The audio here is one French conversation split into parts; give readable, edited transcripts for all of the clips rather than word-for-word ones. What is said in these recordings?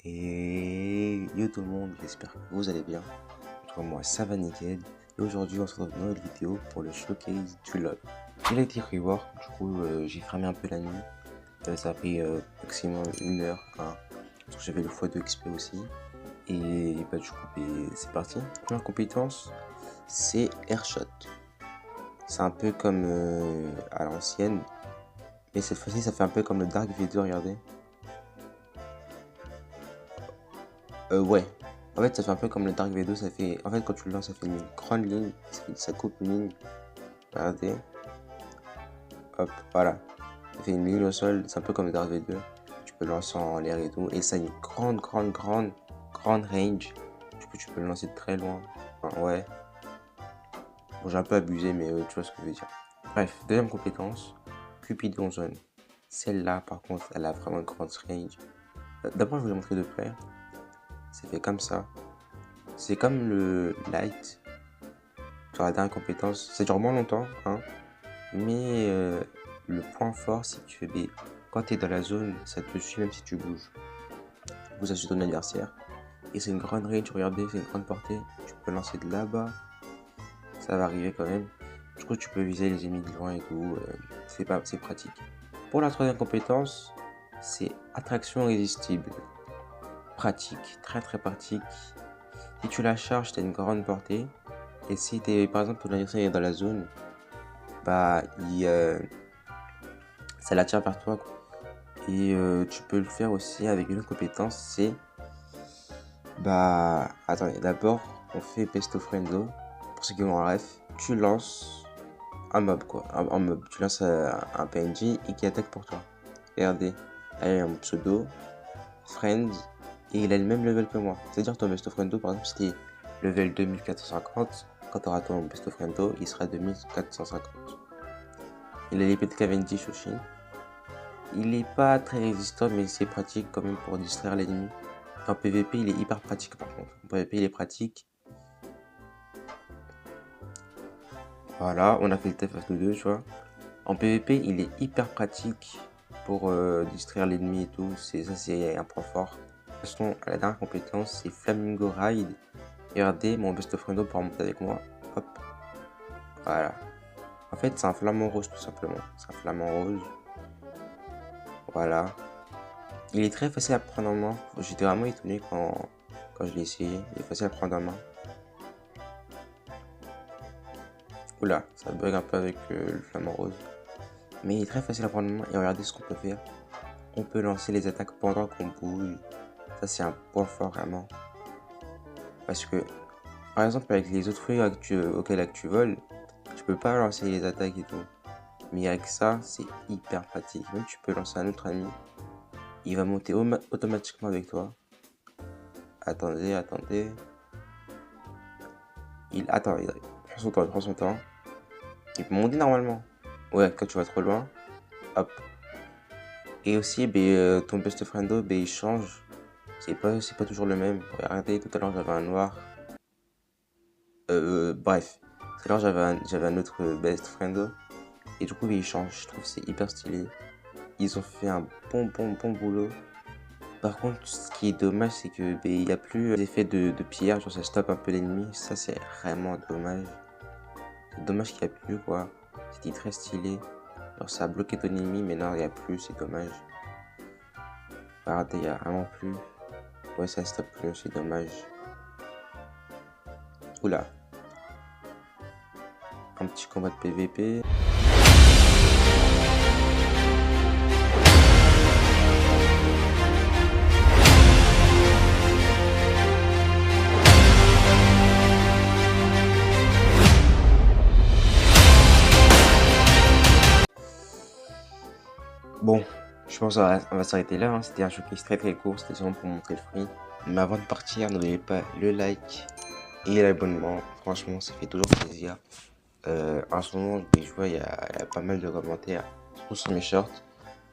Et yo tout le monde, j'espère que vous allez bien. En tout cas moi ça va nickel. Et aujourd'hui on se retrouve dans une autre vidéo pour le showcase du LOL. Il a été rework, du coup j'ai fermé un peu la nuit. Ça a pris maximum 1 heure, hein, parce que j'avais le x2 XP aussi. Et bah du coup c'est parti. Première compétence, c'est Airshot. C'est un peu comme à l'ancienne. Mais cette fois-ci ça fait un peu comme le Dark V2, regardez. Ouais. En fait, ça fait un peu comme le Dark V2, ça fait... En fait, quand tu le lances, ça fait une grande ligne, ça coupe une ligne. Regardez. Hop, voilà. Ça fait une ligne au sol, c'est un peu comme le Dark V2. Tu peux le lancer en l'air et tout. Et ça a une grande range. Du coup, tu peux le lancer de très loin. Enfin, ouais. Bon, j'ai un peu abusé, mais tu vois ce que je veux dire. Bref, deuxième compétence, Cupidon Zone. Celle-là, par contre, elle a vraiment une grande range. D'abord, je vais vous montrer de près. C'est fait comme ça. C'est comme le light sur la dernière compétence. Ça dure moins longtemps, hein. Mais le point fort, c'est que quand tu es dans la zone, ça te suit même si tu bouges. Vous avez ton adversaire. Et c'est une grande range, regardez, c'est une grande portée. Tu peux lancer de là-bas. Ça va arriver quand même. Du coup, tu peux viser les ennemis de loin et tout. C'est pratique. Pour la troisième compétence, c'est attraction irrésistible. Pratique, très pratique. Si tu la charges, tu as une grande portée. Et si par exemple ton adversaire est dans la zone, bah ça l'attire vers toi, quoi. Et tu peux le faire aussi avec une autre compétence, c'est attendez, d'abord on fait Pesto Friendo. Pour ceux qui ont un ref, tu lances un mob, quoi, un mob, tu lances un PNJ et qui attaque pour toi. Regardez, là il y a un pseudo Friends et il a le même level que moi. C'est-à-dire ton Pesto Friendo, par exemple, si t'es level 2450, quand tu auras ton Pesto Friendo, il sera 2450. Il a l'épée de Cavendish aussi. Il est pas très résistant, mais c'est pratique quand même pour distraire l'ennemi. En PVP, il est hyper pratique par contre. En PVP, il est pratique. Voilà, on a fait le test face 2, tu vois. En PVP, il est hyper pratique pour distraire l'ennemi et tout. Ça, c'est un point fort. De toute façon, la dernière compétence, c'est Flamingo Ride. Regardez, mon best friendo pour monter avec moi. Hop. Voilà. En fait, c'est un flamant rose tout simplement. C'est un flamant rose. Voilà. Il est très facile à prendre en main. J'étais vraiment étonné quand je l'ai essayé. Il est facile à prendre en main. Oula, ça bug un peu avec le flamant rose. Mais il est très facile à prendre en main. Et regardez ce qu'on peut faire. On peut lancer les attaques pendant qu'on bouge. Ça, c'est un point fort vraiment. Parce que, par exemple, avec les autres fruits auxquels tu voles, tu peux pas lancer les attaques et tout. Mais avec ça, c'est hyper pratique. Même tu peux lancer un autre ami. Il va monter automatiquement avec toi. Attendez. Il prend son temps. Il peut monter normalement. Ouais, quand tu vas trop loin. Hop. Et aussi, ton best friendo, il change. C'est pas toujours le même. Regardez, tout à l'heure j'avais un noir. Bref. Tout à l'heure j'avais un autre best friendo. Et du coup, il change. Je trouve que c'est hyper stylé. Ils ont fait un bon boulot. Par contre, ce qui est dommage, c'est que il n'y a plus d'effet de pierre, genre ça stoppe un peu l'ennemi. Ça, c'est vraiment dommage. C'est dommage qu'il n'y a plus, quoi. C'était très stylé. Alors, ça a bloqué ton ennemi, mais non, il n'y a plus, c'est dommage. Regardez, il n'y a vraiment plus. Ouais, ça stoppe plus, c'est dommage. Oula. Un petit combat de PVP. Bon, je pense qu'on va s'arrêter là, hein. C'était un showcase très court, c'était seulement pour montrer le fruit. Mais avant de partir, n'oubliez pas le like et l'abonnement. Franchement, ça fait toujours plaisir. En ce moment, je vois, il y a pas mal de commentaires, surtout sur mes shorts.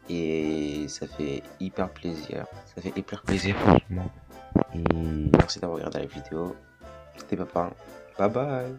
Et ça fait hyper plaisir. Ça fait hyper plaisir, franchement. Et merci d'avoir regardé la vidéo. C'était Papa. Bye bye.